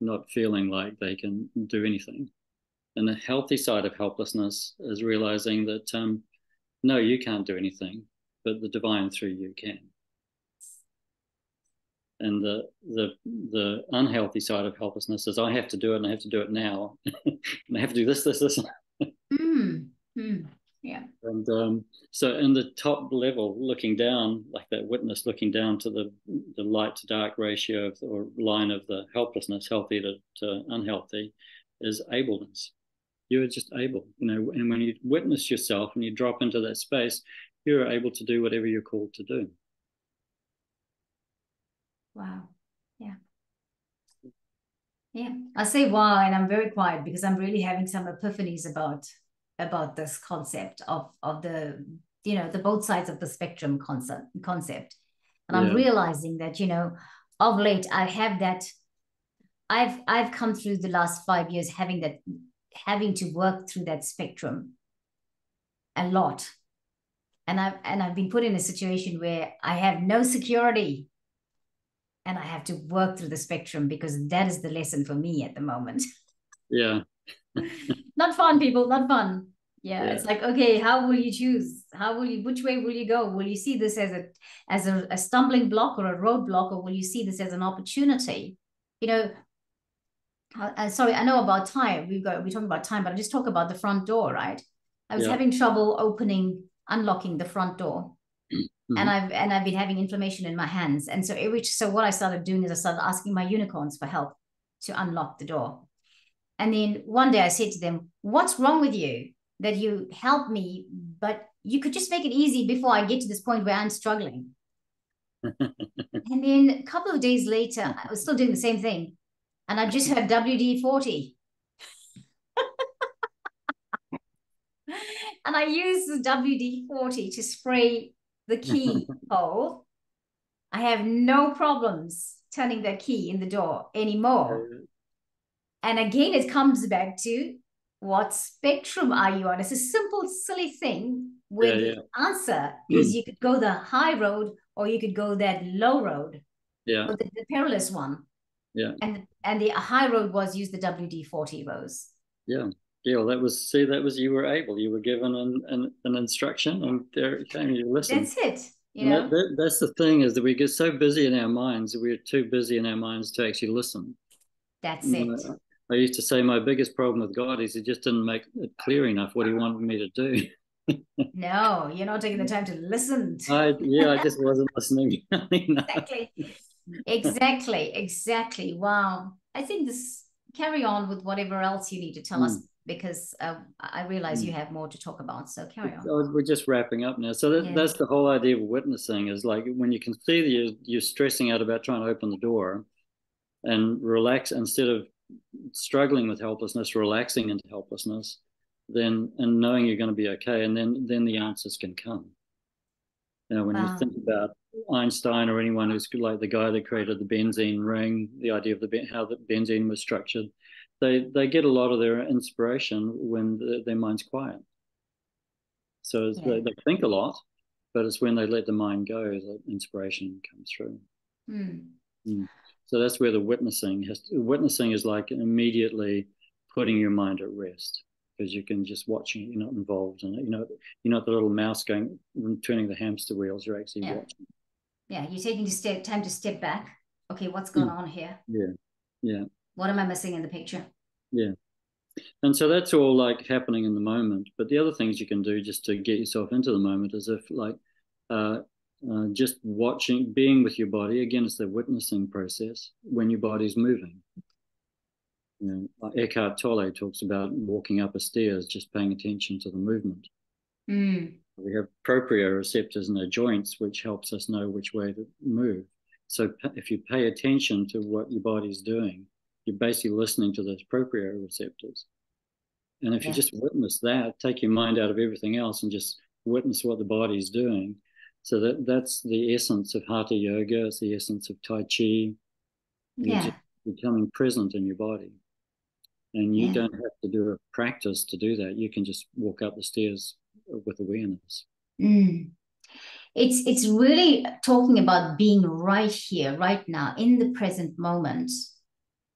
not feeling like they can do anything. And the healthy side of helplessness is realizing that no, you can't do anything, but the divine through you can. And the unhealthy side of helplessness is I have to do it and I have to do it now, and I have to do this. Mm. Mm. Yeah. And so in the top level, looking down, like that witness looking down to the light to dark ratio of, or line of the helplessness, healthy to unhealthy, is ableness. You're just able, and when you witness yourself and you drop into that space, you're able to do whatever you're called to do. Wow. Yeah. Yeah. I say wow, and I'm very quiet because I'm really having some epiphanies about this concept of the the both sides of the spectrum concept. And I'm Yeah, realizing that, of late I have that I've come through the last 5 years having to work through that spectrum a lot. And I've been put in a situation where I have no security and I have to work through the spectrum because that is the lesson for me at the moment. yeah, Not fun, people, not fun. Yeah, yeah, it's like, okay, how will you choose? Which way will you go? Will you see this as a stumbling block or a roadblock, or will you see this as an opportunity? You know, sorry, I know about time. We're talking about time, but I just talk about the front door, right? I was yeah. having trouble unlocking the front door, and Mhm. I've been having inflammation in my hands, and so what I started doing is I started asking my unicorns for help to unlock the door. And then one day I said to them, "What's wrong with you that you help me, but you could just make it easy before I get to this point where I'm struggling?" And then a couple of days later, I was still doing the same thing, and I just heard WD-40. And I used the WD-40 to spray the key hole. I have no problems turning that key in the door anymore. And again, it comes back to what spectrum are you on? It's a simple, silly thing where Yeah, the yeah, answer is you could go the high road or you could go that low road yeah, or the perilous one. yeah, And the high road was use the WD-40 Rose. yeah. Yeah, well, that was you were able. You were given an instruction, and there it came. You listened. That's it, you And know? that's the thing, is that we get so busy in our minds. We're too busy in our minds to actually listen. That's You it. know, I used to say my biggest problem with God is he just didn't make it clear enough what he wanted me to do. No, you're not taking the time to listen. I just wasn't listening enough. Exactly. Exactly. Exactly. Wow. I think this carry on with whatever else you need to tell us Mm, because I realize you mm. have more to talk about. So carry on. We're just wrapping up now. So Yeah. that's the whole idea of witnessing, is like when you can see that you're stressing out about trying to open the door and relax instead of struggling with helplessness, relaxing into helplessness, then and knowing you're going to be okay, and then the answers can come. When you Wow. think about Einstein or anyone who's like the guy that created the benzene ring, the idea of how the benzene was structured, they get a lot of their inspiration when their mind's quiet. So Yeah. they think a lot, but it's when they let the mind go that inspiration comes through. Hmm. Mm. So that's where the witnessing is like immediately putting your mind at rest, because you can just watch it. You're not involved in it. You're not the little mouse going turning the hamster wheels. You're actually Yeah. watching. Yeah. You're taking time to step back. Okay, what's going Mm. on here? Yeah, yeah, What am I missing in the picture? yeah. And so that's all like happening in the moment. But the other things you can do just to get yourself into the moment is if like uh, just watching, being with your body. Again, it's the witnessing process when your body's moving. Eckhart Tolle talks about walking up a stairs, just paying attention to the movement. Hmm. We have proprioceptors in our joints, which helps us know which way to move. So if you pay attention to what your body's doing, you're basically listening to those proprioceptors. And if you Yeah. just witness that, take your mind out of everything else and just witness what the body's doing. So that's the essence of Hatha Yoga. It's the essence of Tai Chi. You're just Yeah. becoming present in your body. And you Yeah. don't have to do a practice to do that. You can just walk up the stairs with awareness. Mm. It's really talking about being right here, right now, in the present moment.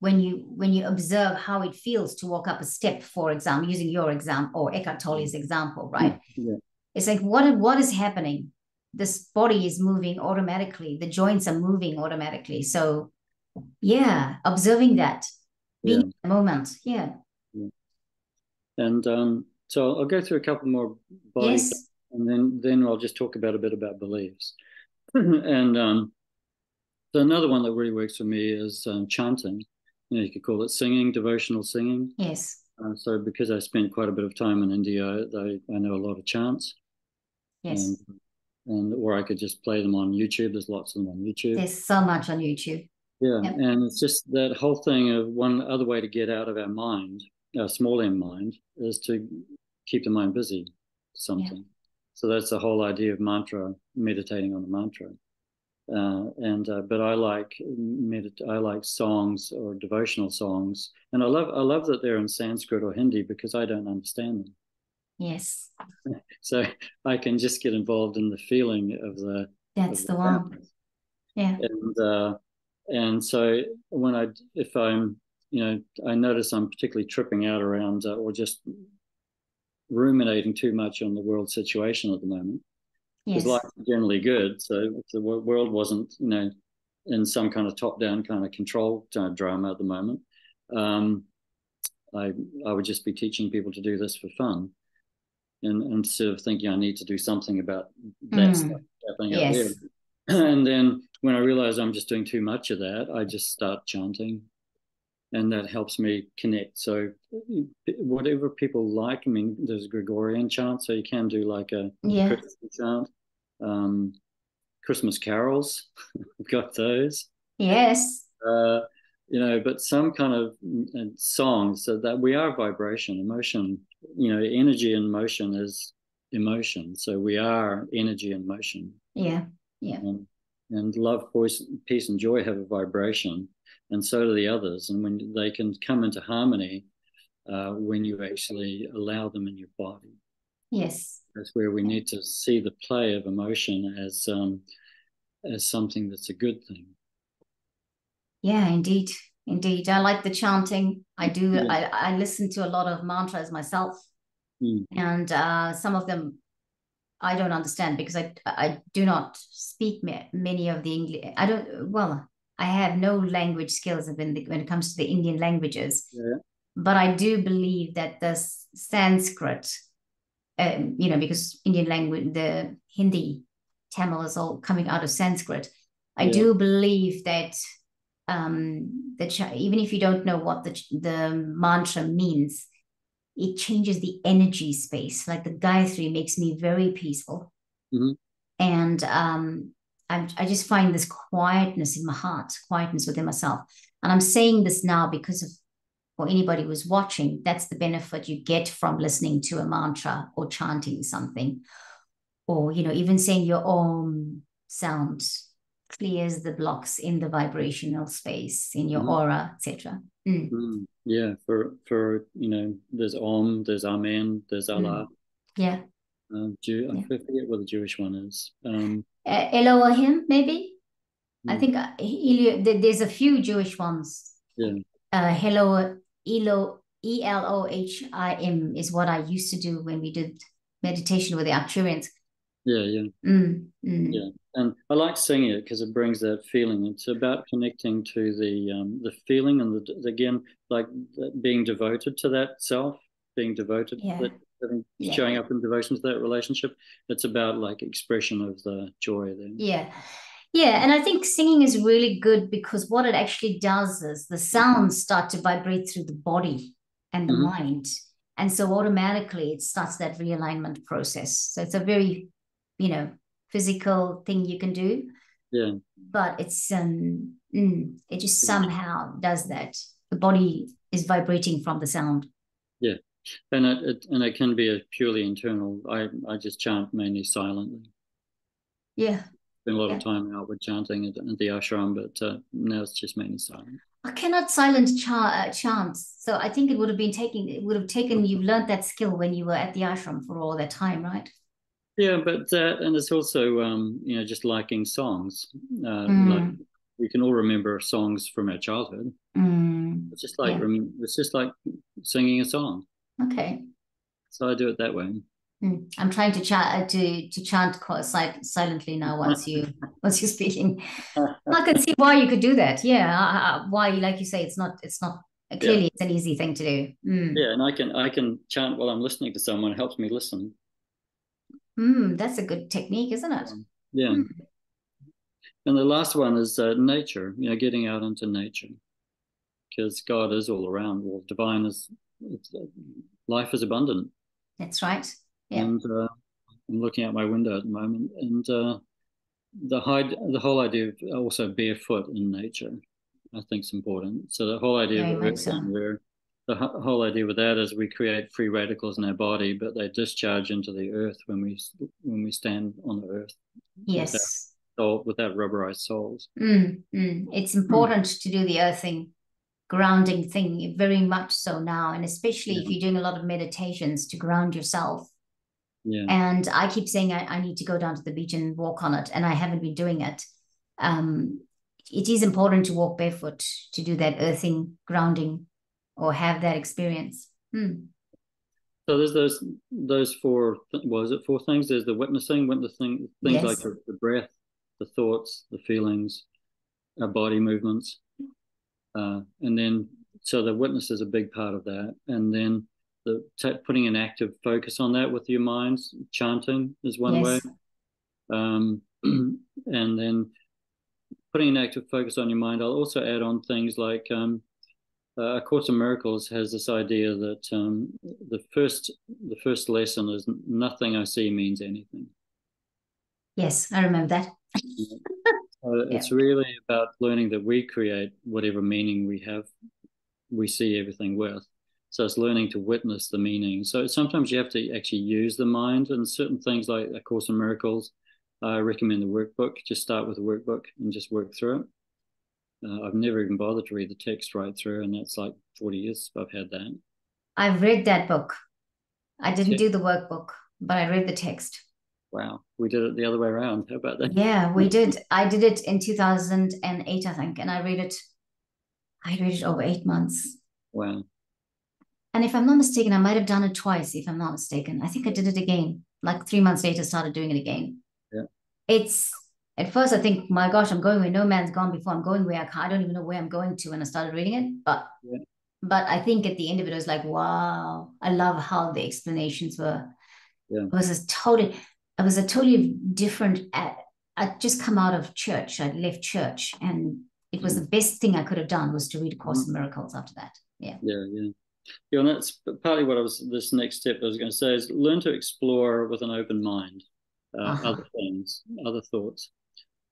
When you observe how it feels to walk up a step, for example, using your example or Eckhart Tolle's example, right? Yeah. It's like what is happening? This body is moving automatically. The joints are moving automatically. So yeah, observing that, being Yeah. in the moment. Yeah. Yeah. And so I'll go through a couple more body things, Yes. and then I'll just talk about a bit about beliefs. And so another one that really works for me is chanting. You could call it singing, devotional singing. Yes. So because I spent quite a bit of time in India, I know a lot of chants, and Yes. or I could just play them on YouTube. There's lots of them on YouTube. There's so much on YouTube. Yeah, Yep. and it's just that whole thing of one other way to get out of our mind, our small m mind, is to keep the mind busy, Yeah. something. So that's the whole idea of mantra, meditating on the mantra. But I like songs or devotional songs, and I love that they're in Sanskrit or Hindi because I don't understand them. Yes. So I can just get involved in the feeling of That's the the one. sound. Yeah. And so if I'm, I notice I'm particularly tripping out around or just ruminating too much on the world situation at the moment, because life Yes. is generally good. So if the world wasn't, in some kind of top-down kind of control drama at the moment, um, I I would just be teaching people to do this for fun, and instead of thinking I need to do something about that stuff Mm. happening out there. Yes. And then when I realize I'm just doing too much of that, I just start chanting, and that helps me connect. So whatever people like, I mean, there's Gregorian chant, so you can do like a Yeah. Christian chant. Um, Christmas carols, we've got those. Yes. Uh, but some kind of songs so that we are vibration, emotion. Energy and motion is emotion. So we are energy and motion. Yeah. Yeah. And love, peace, and joy have a vibration, and so do the others. And when they can come into harmony, when you actually allow them in your body, Yes. that's where we Yeah. need to see the play of emotion as something that's a good thing. Yeah, indeed. Indeed. I like the chanting. I do. Yeah. I listen to a lot of mantras myself. Mm. And some of them I don't understand because I do not speak many of the English. I don't, well, I have no language skills when it comes to the Indian languages, Yeah. but I do believe that the Sanskrit, because Indian language, the Hindi, Tamil is all coming out of Sanskrit. I Yeah. do believe that even if you don't know what the mantra means, it changes the energy space. Like the Gayatri makes me very peaceful. Mm-hmm. And I just find this quietness in my heart, quietness within myself. And I'm saying this now because of, for anybody who's watching, that's the benefit you get from listening to a mantra or chanting something. Or, even saying your Om sound clears the blocks in the vibrational space, in your Mm-hmm. aura, etc. Mm. Mm. Yeah. For there's Om, there's Amen, there's Allah. Mm. Yeah. I Yeah. forget what the Jewish one is. Elohim, maybe. I Mm. think there's a few Jewish ones. Yeah. Elohim is what I used to do when we did meditation with the Arcturians. Yeah. Yeah. Mm, mm. Yeah, and I like singing it because it brings that feeling. It's about connecting to the feeling and again, like being devoted to that self, being devoted, Yeah, yeah, showing up in devotion to that relationship. It's about like expression of the joy there. yeah, yeah. And I think singing is really good because what it actually does is the sounds start to vibrate through the body and the Mm-hmm. mind. And so automatically it starts that realignment process. So it's a very, physical thing you can do, Yeah, but it just somehow does that. The body is vibrating from the sound. yeah, and it can be a purely internal. I just chant mainly silently. Yeah, Spend a lot of yeah, time outward chanting at the ashram, but now it's just mainly silent. I cannot silence chants. So I think it would have taken, you learned that skill when you were at the ashram for all that time, right? Yeah, but and it's also just liking songs. Like Mm, we can all remember songs from our childhood. yeah. It's just like singing a song. Okay. So I do it that way. I'm trying to chant to chant silently now once you're speaking. I can see why you could do that. Yeah, why, like you say, it's not Yeah, clearly it's an easy thing to do. yeah, and I can chant while I'm listening to someone. It helps me listen. That's a good technique, isn't it? Yeah, Mm, and the last one is nature. Getting out into nature because God is all around. Well, divine is it's, life is abundant, that's right. Yeah, and I'm looking out my window at the moment, and the whole idea of also barefoot in nature, I think is important. So the whole idea of very much so. earthing, where whole idea with that is we create free radicals in our body, but they discharge into the earth when we stand on the earth without Yes. without rubberized soles. It's important to do the earthing, grounding thing, very much so now, and especially if Yeah, you're doing a lot of meditations to ground yourself. yeah. And I keep saying I need to go down to the beach and walk on it, and I haven't been doing it. Um, it is important to walk barefoot to do that earthing, grounding, or have that experience. So there's those four. Was it four things? There's the witnessing things like Yes, the breath, the thoughts, the feelings, our body movements. And then, so the witness is a big part of that. And then putting an active focus on that with your minds, chanting is one way. yes, And then putting an active focus on your mind, I'll also add on things like A Course in Miracles has this idea that the first lesson is nothing I see means anything. yes. I remember that. Yeah. It's really about learning that we create whatever meaning we see everything with. So it's learning to witness the meaning. So sometimes you have to actually use the mind and certain things like A Course in Miracles. I recommend the workbook. Just start with the workbook and just work through it. I've never even bothered to read the text right through, and that's like 40 years I've had that. I've read that book. I didn't Okay. do the workbook, but I read the text. Wow. We did it the other way around. How about that? Yeah, we did. I did it in 2008, I think, and I read it over 8 months. Wow. And if I'm not mistaken, I might have done it twice, if I'm not mistaken. I think I did it again. Like 3 months later, started doing it again. Yeah. It's at first I think, my gosh, I'm going where no man's gone before. I'm going where I don't even know where I'm going to when I started reading it. Yeah. But I think at the end of it, I was like, wow, I love how the explanations were. Yeah. It was a totally different. I'd just come out of church. I'd left church, and it was Mm. the best thing I could have done was to read A Course Mhm. in Miracles after that. Yeah. Yeah. Yeah. Yeah, and that's partly what this next step I was going to say is learn to explore with an open mind, other Uh-huh. things, other thoughts.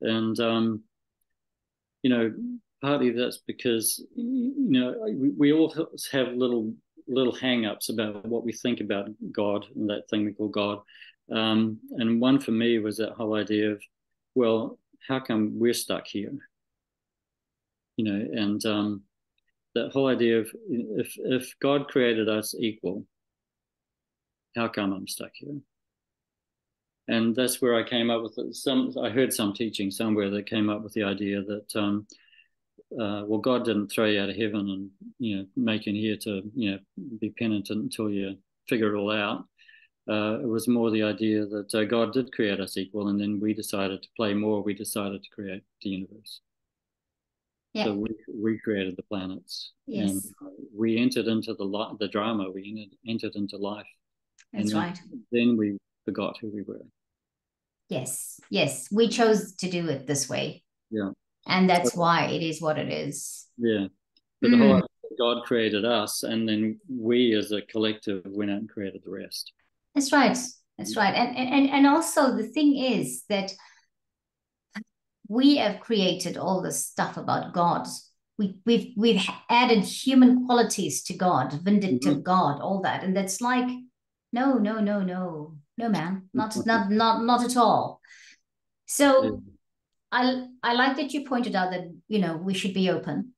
And, you know, partly that's because, we all have little hang-ups about what we think about God and that thing we call God. And one for me was that whole idea of, well, how come we're stuck here? And that whole idea of if God created us equal, how come I'm stuck here? And that's where I came up with I heard some teaching somewhere that came up with the idea that, well, God didn't throw you out of heaven and, make you here to, be penitent until you figure it all out. It was more the idea that God did create us equal, and then we decided to play more. We decided to create the universe. So Yeah. we created the planets, and Yes. we entered into the drama. We entered into life, and That's right. then we forgot who we were. Yes. Yes. We chose to do it this way, Yeah. and So, that's why it is what it is. yeah. But the whole Mm, idea that God created us, and then we as a collective went out and created the rest. that's right. That's right. And also the thing is that we have created all this stuff about God. We've added human qualities to God, Mm-hmm. vindictive God, all that, and that's like, no, no, no, no, no, man, not at all. Yeah. So I like that you pointed out that we should be open.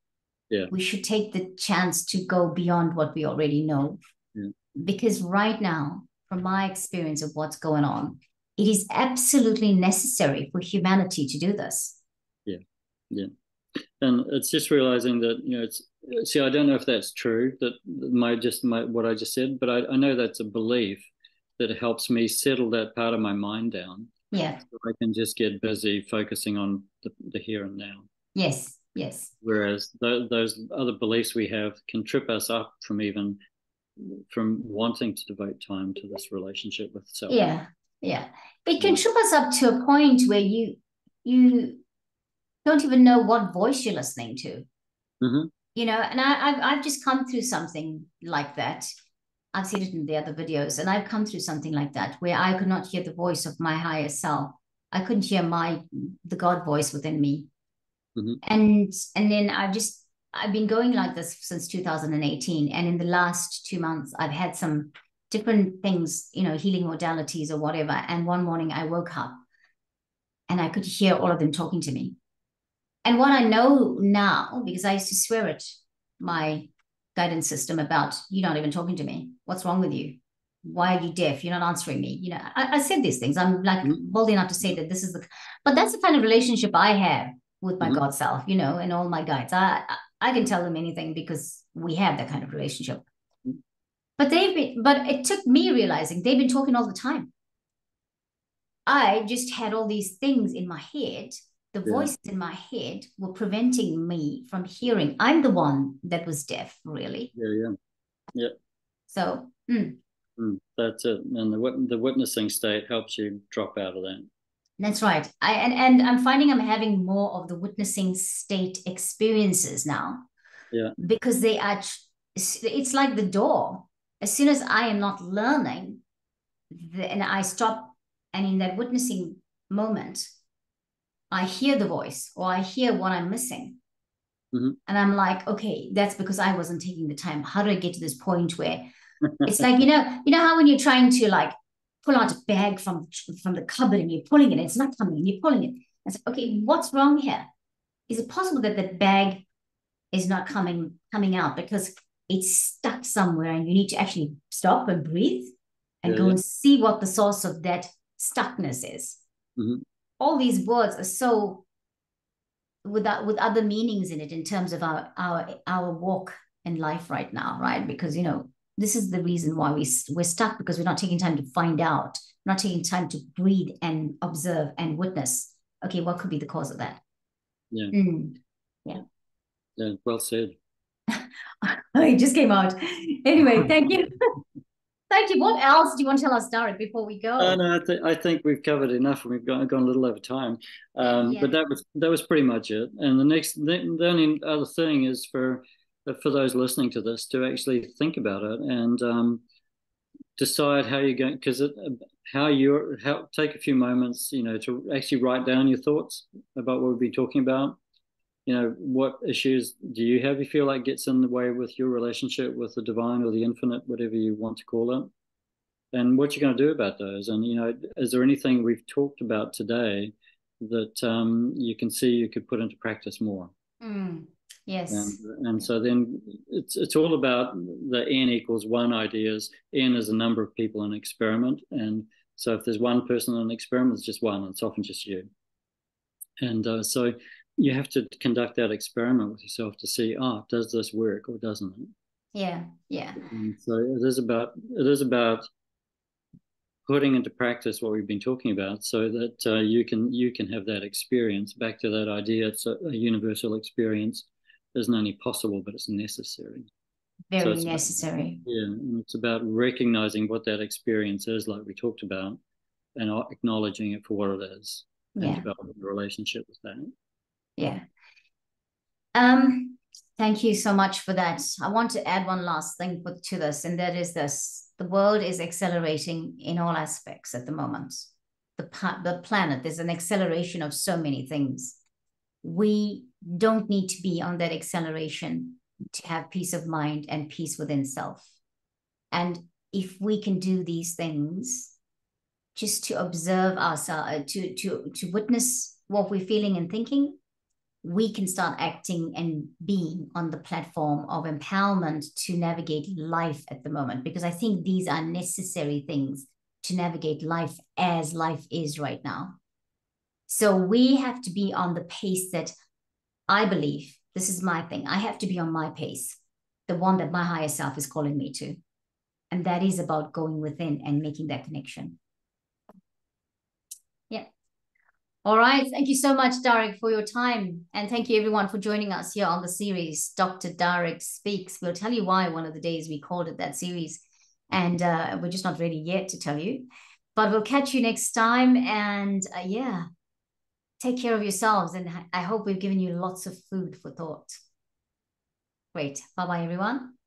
Yeah. We should take the chance to go beyond what we already know. Yeah. Because right now, from my experience of what's going on, it is absolutely necessary for humanity to do this. Yeah. Yeah. And it's just realizing that, see, I don't know if that's true, that what I just said, but I know that's a belief that helps me settle that part of my mind down. Yeah. So I can just get busy focusing on the here and now. Yes. Yes. Whereas those other beliefs we have can trip us up from wanting to devote time to this relationship with self. Yeah. Yeah. It can trip us up to a point where you don't even know what voice you're listening to. Mm-hmm. And I've just come through something like that. I've seen it in the other videos, and I've come through something like that where I could not hear the voice of my higher self. I couldn't hear the God voice within me. Mm-hmm. And then I've been going like this since 2018. And in the last 2 months, I've had some different things, healing modalities or whatever. And one morning I woke up and I could hear all of them talking to me. And what I know now, because I used to swear at my guidance system about, you're not even talking to me. What's wrong with you? Why are you deaf? You're not answering me. I said these things. I'm like bold enough to say that but that's the kind of relationship I have with my God self, and all my guides. I can tell them anything because we have that kind of relationship. But it took me realizing they've been talking all the time. I just had all these things in my head. The voices in my head were preventing me from hearing. I'm the one that was deaf, really. Yeah. So that's it. And the witnessing state helps you drop out of that. That's right. And I'm finding I'm having more of the witnessing state experiences now. Yeah. Because it's like the door. As soon as I am not learning, and I stop, and in that witnessing moment, I hear the voice or I hear what I'm missing. Mm-hmm. And I'm like, okay, that's because I wasn't taking the time. How do I get to this point where it's like, you know how when you're trying to like pull out a bag from the cupboard and you're pulling it, it's not coming, and you're pulling it. I said, okay, what's wrong here? Is it possible that that bag is not coming out because it's stuck somewhere and you need to actually stop and breathe and go and see what the source of that stuckness is? Mm-hmm. All these words are so with other meanings in it in terms of our walk in life right now, right? Because this is the reason why we're stuck, because we're not taking time to find out, we're not taking time to breathe and observe and witness. Okay, what could be the cause of that? Yeah. Yeah. Yeah. Well said. It just came out. Anyway, thank you. Thank you. What else do you want to tell us, Darag, before we go? No, I think we've covered enough, and we've gone a little over time. But that was pretty much it. And the only other thing is for those listening to this to actually think about it and decide how you're going, because take a few moments, to actually write down your thoughts about what we've been talking about. What issues do you have you feel like gets in the way with your relationship with the divine or the infinite, whatever you want to call it, and what you're going to do about those. And is there anything we've talked about today that you can see you could put into practice more? Yes. And so then it's all about the n equals 1 ideas. N is a number of people in an experiment, and so if there's one person in an experiment, it's just one. It's often just you. And so you have to conduct that experiment with yourself to see, does this work or doesn't it? Yeah. And so it is about putting into practice what we've been talking about, so that you can have that experience. Back to that idea, it's a universal experience. Isn't only possible, but it's necessary. Very necessary. And it's about recognizing what that experience is, like we talked about, and acknowledging it for what it is, and developing a relationship with that. Yeah. Thank you so much for that. I want to add one last thing to this, and that is this: the world is accelerating in all aspects at the moment. The planet, there's an acceleration of so many things. We don't need to be on that acceleration to have peace of mind and peace within self. And if we can do these things, just to observe ourselves, to witness what we're feeling and thinking, we can start acting and being on the platform of empowerment to navigate life at the moment, because I think these are necessary things to navigate life as life is right now. So we have to be on the pace that, I believe, this is my thing, I have to be on my pace, the one that my higher self is calling me to. And that is about going within and making that connection. Yeah. All right. Thank you so much, Darag, for your time. And thank you, everyone, for joining us here on the series, Dr. Darag Speaks. We'll tell you why one of the days we called it that series. And we're just not ready yet to tell you. But we'll catch you next time. And yeah, take care of yourselves. And I hope we've given you lots of food for thought. Great. Bye-bye, everyone.